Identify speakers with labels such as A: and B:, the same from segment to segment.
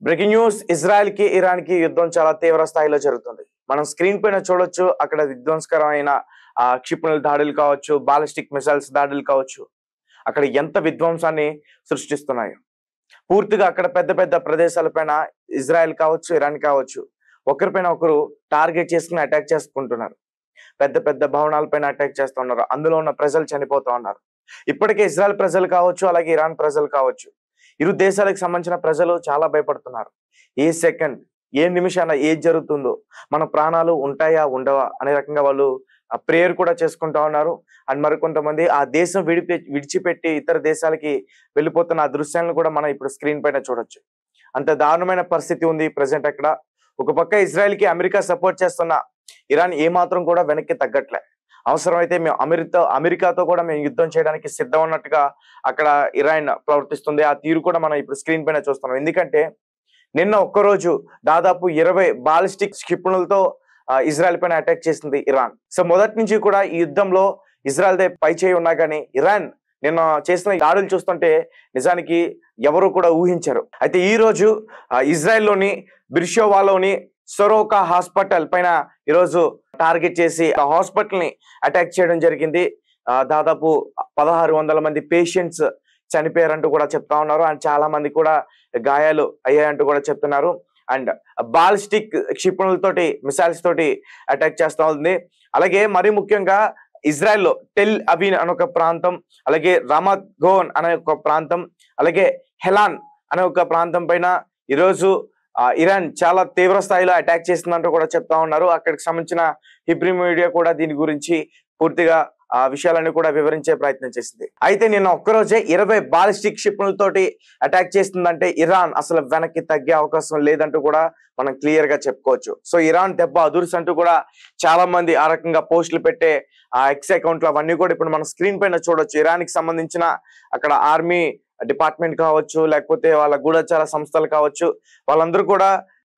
A: Breaking news Israel కి Iran కి యుద్ధం చాలా తీవ్ర స్థాయిలో జరుగుతుంది. మనం స్క్రీన్ పైన చూడొచ్చు. అక్కడ విధ్వంసకరమైన క్షిపణుల దాడులు కావచ్చు, బాలిస్టిక్ మిసైల్స్ దాడులు కావచ్చు, అక్కడ ఎంత విధ్వంసాన్ని సృష్టిస్తున్నాయి. పూర్తిగా అక్కడ పెద్ద పెద్ద ప్రదేశాలపైన ఇజ్రాయెల్ కావచ్చు, ఇరాన్ కావచ్చు, ఒకరిపైన ఒకరు టార్గెట్ చేసుకుని అటాక్ చేసుకుంటున్నారు. పెద్ద పెద్ద భవనాలపైన అటాక్ చేస్తున్నారు. అందులో ఉన్న ప్రజలు చనిపోతూ ఉన్నారు. ఇప్పటికే ఇజ్రాయెల్ ప్రజలు కావచ్చు, అలాగే ఇరాన్ ప్రజలు కావచ్చు, ఇరు దేశాలకు సంబంధించిన ప్రజలు చాలా భయపడుతున్నారు. ఏ సెకండ్, ఏ నిమిషాన ఏది జరుగుతుందో, మన ప్రాణాలు ఉంటాయా ఉండవా అనే రకంగా వాళ్ళు ప్రేయర్ కూడా చేసుకుంటా ఉన్నారు. అండ్ మరికొంతమంది ఆ దేశం విడిచిపెట్టి ఇతర దేశాలకి వెళ్ళిపోతున్న ఆ దృశ్యాలను కూడా మనం ఇప్పుడు స్క్రీన్ పైన చూడొచ్చు. అంత దారుణమైన పరిస్థితి ఉంది ప్రజెంట్ అక్కడ. ఒక పక్క ఇజ్రాయెల్ కి అమెరికా సపోర్ట్ చేస్తున్న ఇరాన్ ఏమాత్రం కూడా వెనక్కి తగ్గట్లే. అవసరమైతే మేము అమెరికాతో కూడా మేము యుద్ధం చేయడానికి సిద్ధం అన్నట్టుగా అక్కడ ఇరాన్ ప్రవర్తిస్తుంది. ఆ తీరు కూడా మనం ఇప్పుడు స్క్రీన్ పైన చూస్తున్నాం. ఎందుకంటే నిన్న ఒక్కరోజు దాదాపు 20 బాలిస్టిక్ క్షిపణులతో ఇజ్రాయెల్ పైన అటాక్ చేసింది ఇరాన్. సో మొదటి నుంచి కూడా ఈ యుద్ధంలో ఇజ్రాయెల్ దే పై చేయి ఉన్నా కానీ ఇరాన్ నిన్న చేసిన దాడులు చూస్తుంటే నిజానికి ఎవరు కూడా ఊహించరు. అయితే ఈ రోజు ఇజ్రాయెల్లోని బిర్షోవాలోని సొరోకా హాస్పిటల్ పైన ఈరోజు టార్గెట్ చేసి ఆ హాస్పిటల్ ని అటాక్ చేయడం జరిగింది. దాదాపు 1600 మంది పేషెంట్స్ చనిపోయారంటూ కూడా చెప్తా ఉన్నారు. అండ్ చాలా మంది కూడా గాయాలు అయ్యాయంటూ కూడా చెప్తున్నారు. అండ్ బాలిస్టిక్ క్షిపణులతోటి మిసైల్స్ తోటి అటాక్ చేస్తా ఉంది. అలాగే మరి ముఖ్యంగా ఇజ్రాయెల్లో టెల్ అవీన్ అనే ఒక ప్రాంతం, అలాగే రామత్ గోన్ అనే ఒక ప్రాంతం, అలాగే హెలాన్ అనే ఒక ప్రాంతం పైన ఈరోజు ఇరాన్ చాలా తీవ్ర స్థాయిలో అటాక్ చేస్తుందంటూ కూడా చెప్తా ఉన్నారు. అక్కడికి సంబంధించిన హిబ్రూ మీడియా కూడా దీని గురించి పూర్తిగా ఆ విషయాలన్నీ కూడా వివరించే ప్రయత్నం చేసింది. అయితే నిన్న ఒక్కరోజే 20 బాలిస్టిక్ క్షిపణులతోటి అటాక్ చేస్తుందంటే ఇరాన్ అసలు వెనక్కి తగ్గే అవకాశం లేదంటూ కూడా మనం క్లియర్ గా చెప్పుకోవచ్చు. సో ఇరాన్ దెబ్బ అదుర్స్ అంటూ కూడా చాలా మంది ఆ రకంగా పోస్టులు పెట్టే ఆ ఎక్స్ అకౌంట్లు అవన్నీ కూడా ఇప్పుడు మనం స్క్రీన్ పైన చూడొచ్చు. ఇరాన్ కి సంబంధించిన అక్కడ ఆర్మీ డిపార్ట్మెంట్ కావచ్చు, లేకపోతే వాళ్ళ గూఢచార సంస్థలు కావచ్చు, వాళ్ళందరూ కూడా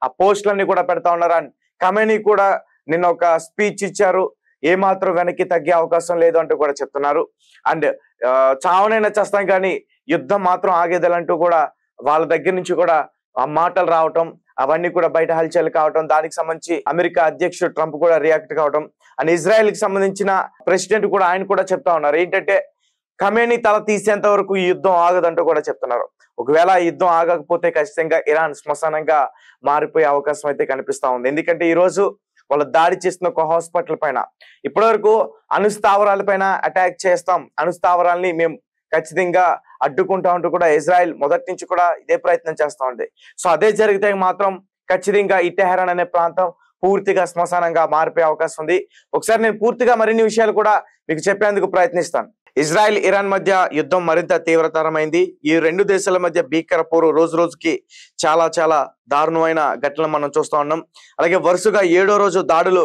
A: ఆ పోస్టులన్నీ కూడా పెడతా ఉన్నారు. అండ్ ఖమేనీ కూడా నిన్న ఒక స్పీచ్ ఇచ్చారు. ఏమాత్రం వెనక్కి తగ్గే అవకాశం లేదు అంటూ కూడా చెప్తున్నారు. అండ్ చావనైనా చేస్తాం కానీ యుద్ధం మాత్రం ఆగేదలంటూ కూడా వాళ్ళ దగ్గర నుంచి కూడా ఆ మాటలు రావటం, అవన్నీ కూడా బయట హల్చల్ కావటం, దానికి సంబంధించి అమెరికా అధ్యక్షుడు ట్రంప్ కూడా రియాక్ట్ కావటం, అండ్ ఇజ్రాయెల్ కి సంబంధించిన ప్రెసిడెంట్ కూడా ఆయన కూడా చెప్తా ఉన్నారు ఏంటంటే ఖమేనీ తల తీసేంత వరకు ఈ యుద్ధం ఆగదంటూ కూడా చెప్తున్నారు. ఒకవేళ ఈ యుద్ధం ఆగకపోతే ఖచ్చితంగా ఇరాన్ శ్మశానంగా మారిపోయే అవకాశం అయితే కనిపిస్తా ఉంది. ఎందుకంటే ఈ రోజు వాళ్ళు దాడి చేసిన ఒక హాస్పిటల్ పైన ఇప్పటి వరకు అణుస్థావరాల పైన అటాక్ చేస్తాం, అణుస్థావరాల్ని మేము ఖచ్చితంగా అడ్డుకుంటా ఉంటూ కూడా ఇజ్రాయెల్ మొదటి నుంచి కూడా ఇదే ప్రయత్నం చేస్తా ఉంది. సో అదే జరిగితే మాత్రం ఖచ్చితంగా ఈ టెహరాన్ అనే ప్రాంతం పూర్తిగా శ్మశానంగా మారిపోయే అవకాశం ఉంది. ఒకసారి నేను పూర్తిగా మరిన్ని విషయాలు కూడా మీకు చెప్పేందుకు ప్రయత్నిస్తాను. ఇజ్రాయెల్ ఇరాన్ మధ్య యుద్ధం మరింత తీవ్రతరమైంది. ఈ రెండు దేశాల మధ్య భీకర పోరు రోజు రోజుకి చాలా చాలా దారుణమైన ఘటనలు మనం చూస్తూ ఉన్నాం. అలాగే వరుసగా 7వ రోజు దాడులు,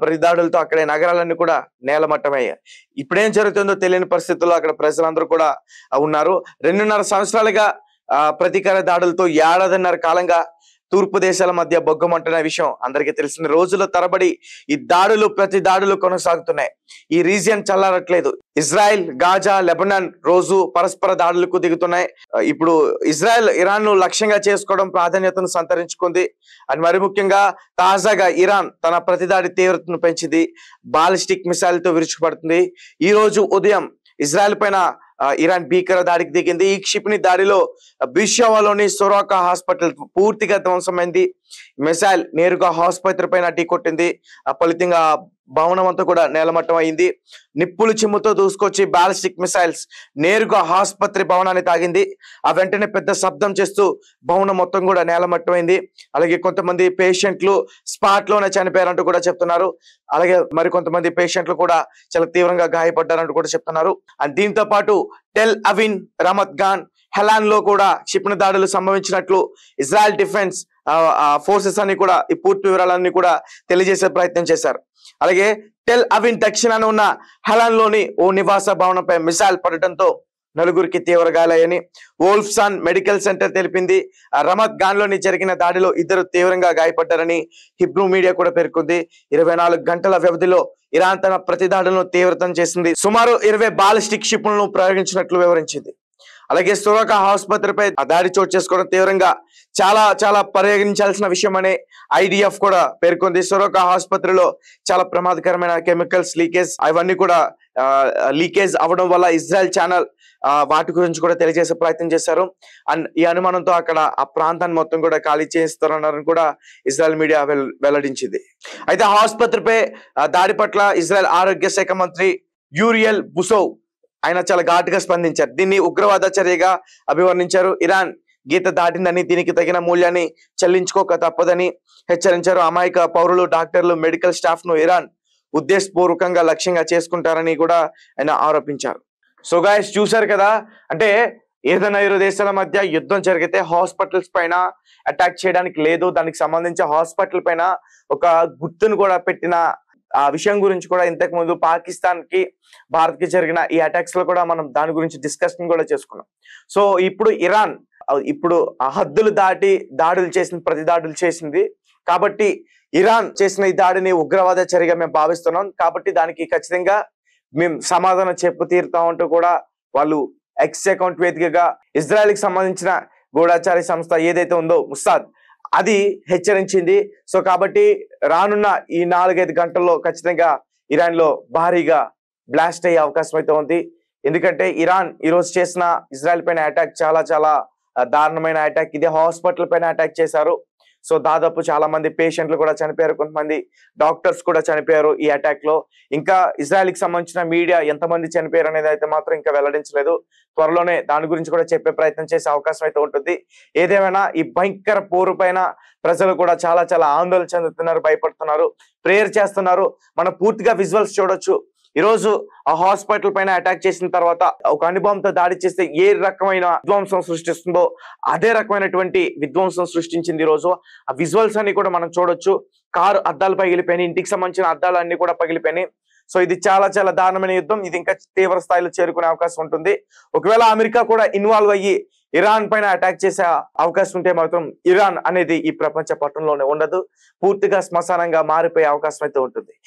A: ప్రతి దాడులతో అక్కడే నగరాలన్నీ కూడా నేలమట్టమయ్యాయి. ఇప్పుడేం జరుగుతుందో తెలియని పరిస్థితుల్లో అక్కడ ప్రజలందరూ కూడా ఉన్నారు. 2.5 సంవత్సరాలుగా ప్రతీకార దాడులతో 1.5 కాలంగా తూర్పు దేశాల మధ్య బొగ్గమంటున్న విషయం అందరికీ తెలిసింది. రోజుల తరబడి ఈ దాడులు, ప్రతి దాడులు కొనసాగుతున్నాయి. ఈ రీజియన్ చల్లారట్లేదు. ఇజ్రాయెల్, గాజా, లెబనాన్ రోజు పరస్పర దాడులకు దిగుతున్నాయి. ఇప్పుడు ఇజ్రాయెల్ ఇరాన్ ను లక్ష్యంగా చేసుకోవడం ప్రాధాన్యతను సంతరించుకుంది. అని మరి ముఖ్యంగా తాజాగా ఇరాన్ తన ప్రతిదాడి తీవ్రతను పెంచింది. బాలిస్టిక్ మిసైల్ తో విరుచుకుపడుతుంది. ఈ రోజు ఉదయం ఇజ్రాయెల్ పైన ఇరాన్ భీకర దాడికి దిగింది. ఈ క్షిపణి దాడిలో బిర్షోవాలోని సొరోకా హాస్పిటల్ పూర్తిగా ధ్వంసమైంది. మిసైల్ నేరుగా ఆసుపత్రి పైన ఢీకొట్టింది. ఫలితంగా భవనం అంతా కూడా నేలమట్టం అయింది. నిప్పులు చిమ్ముతో దూసుకొచ్చి బాలిస్టిక్ మిసైల్స్ నేరుగా ఆసుపత్రి భవనాన్ని తాగింది. ఆ వెంటనే పెద్ద శబ్దం చేస్తూ భవనం మొత్తం కూడా నేలమట్టమైంది. అలాగే కొంతమంది పేషెంట్లు స్పాట్ లోనే చనిపోయారంటూ కూడా చెప్తున్నారు. అలాగే మరి కొంతమంది పేషెంట్లు కూడా చాలా తీవ్రంగా గాయపడ్డారంటూ కూడా చెప్తున్నారు. అండ్ దీంతో పాటు టెల్ అవీన్, రమత్ గాన్, హెలాన్ లో కూడా క్షిపణి దాడులు సంభవించినట్లు ఇజ్రాయెల్ డిఫెన్స్ ఫోర్సెస్ అని కూడా ఈ పూర్తి వివరాలన్నీ కూడా తెలియజేసే ప్రయత్నం చేశారు. అలాగే టెల్ అవీన్ దక్షిణాన ఉన్న హెలాన్ లోని ఓ నివాస భవనంపై మిసైల్ పడటంతో 4గురికి తీవ్ర గాయాలయ్యని వోల్ఫ్సాన్ మెడికల్ సెంటర్ తెలిపింది. రమత్ గాన్ లోని జరిగిన దాడిలో 2 తీవ్రంగా గాయపడ్డారని హిబ్రూ మీడియా కూడా పేర్కొంది. 24 గంటల వ్యవధిలో ఇరాన్ తన ప్రతి దాడులను తీవ్రతం చేసింది. సుమారు 20 బాలిస్టిక్ క్షిపణులను ప్రయోగించినట్లు వివరించింది. అలాగే సొరకా ఆసుపత్రిపై దాడి చోటు చేసుకోవడం తీవ్రంగా చాలా చాలా పరిగణించాల్సిన విషయం అనే IDF కూడా పేర్కొంది. సొరకా ఆసుపత్రిలో చాలా ప్రమాదకరమైన కెమికల్స్ లీకేజ్ అవన్నీ కూడా లీకేజ్ అవ్వడం వల్ల ఇజ్రాయెల్ ఛానల్ వాటి గురించి కూడా తెలియజేసే ప్రయత్నం చేశారు. అండ్ ఈ అనుమానంతో అక్కడ ఆ ప్రాంతాన్ని మొత్తం కూడా ఖాళీ చేస్తున్నారని కూడా ఇజ్రాయెల్ మీడియా వెల్లడించింది. అయితే ఆసుపత్రిపై దాడి పట్ల ఇజ్రాయెల్ ఆరోగ్య శాఖ మంత్రి యూరియల్ బుసోవ్ ఆయన చాలా ఘాటుగా స్పందించారు. దీన్ని ఉగ్రవాద చర్యగా అభివర్ణించారు. ఇరాన్ గీత దాటిందని దీనికి తగిన మూల్యాన్ని చెల్లించుకోక తప్పదని హెచ్చరించారు. అమాయక పౌరులు, డాక్టర్లు, మెడికల్ స్టాఫ్ ను ఇరాన్ ఉద్దేశపూర్వకంగా లక్ష్యంగా చేసుకుంటారని కూడా ఆయన ఆరోపించారు. సో గైస్ చూశారు కదా, అంటే ఏదైనా ఇరు దేశాల మధ్య యుద్ధం జరిగితే హాస్పిటల్స్ పైన అటాక్ చేయడానికి లేదు, దానికి సంబంధించి హాస్పిటల్ పైన ఒక గుర్తును కూడా పెట్టిన ఆ విషయం గురించి కూడా ఇంతకు ముందు పాకిస్తాన్ కి భారత్ కి జరిగిన ఈ అటాక్స్ లో కూడా మనం దాని గురించి డిస్కషన్ కూడా చేసుకున్నాం. సో ఇప్పుడు ఇరాన్ ఇప్పుడు హద్దులు దాటి దాడులు చేసింది, ప్రతి దాడులు చేసింది. కాబట్టి ఇరాన్ చేసిన ఈ దాడిని ఉగ్రవాద చర్యగా మేము భావిస్తున్నాం. కాబట్టి దానికి ఖచ్చితంగా మేము సమాధానం చెప్పు తీరుతామంటూ కూడా వాళ్ళు ఎక్స్ అకౌంట్ వేదికగా ఇజ్రాయెల్ కి సంబంధించిన గూఢచారి సంస్థ ఏదైతే ఉందో ముసాద్ అది హెచ్చరించింది. సో కాబట్టి రానున్న ఈ 4-5 గంటల్లో ఖచ్చితంగా ఇరాన్ లో భారీగా బ్లాస్ట్ అయ్యే అవకాశం అయితే ఉంది. ఎందుకంటే ఇరాన్ ఈ రోజు చేసిన ఇజ్రాయెల్ పైన అటాక్ చాలా చాలా దారుణమైన అటాక్. ఇది హాస్పిటల్ పైన అటాక్ చేశారు. సో దాదాపు చాలా మంది పేషెంట్లు కూడా చనిపోయారు, కొంతమంది డాక్టర్స్ కూడా చనిపోయారు ఈ అటాక్ లో. ఇంకా ఇజ్రాయెల్ కి సంబంధించిన మీడియా ఎంతమంది చనిపోయారు అనేది అయితే మాత్రం ఇంకా వెల్లడించలేదు. త్వరలోనే దాని గురించి కూడా చెప్పే ప్రయత్నం చేసే అవకాశం అయితే ఉంటుంది. ఏదేమైనా ఈ భయంకర పోరు పైన ప్రజలు కూడా చాలా చాలా ఆందోళన చెందుతున్నారు, భయపడుతున్నారు, ప్రేయర్ చేస్తున్నారు. మనం పూర్తిగా విజువల్స్ చూడొచ్చు. ఈ రోజు ఆ హాస్పిటల్ పైన అటాక్ చేసిన తర్వాత ఒక అణుబాంబుతో దాడి చేస్తే ఏ రకమైన విధ్వంసం సృష్టిస్తుందో అదే రకమైనటువంటి విధ్వంసం సృష్టించింది ఈ రోజు. ఆ విజువల్స్ అన్ని కూడా మనం చూడొచ్చు. కారు అద్దాలు పగిలిపోయినాయి, ఇంటికి సంబంధించిన అద్దాలు అన్ని కూడా పగిలిపోయినాయి. సో ఇది చాలా చాలా దారుణమైన యుద్ధం. ఇది ఇంకా తీవ్ర స్థాయిలో చేరుకునే అవకాశం ఉంటుంది. ఒకవేళ అమెరికా కూడా ఇన్వాల్వ్ అయ్యి ఇరాన్ పైన అటాక్ చేసే అవకాశం ఉంటే మాత్రం ఇరాన్ అనేది ఈ ప్రపంచ పట్టణంలోనే ఉండదు, పూర్తిగా శ్మశానంగా మారిపోయే అవకాశం అయితే ఉంటుంది.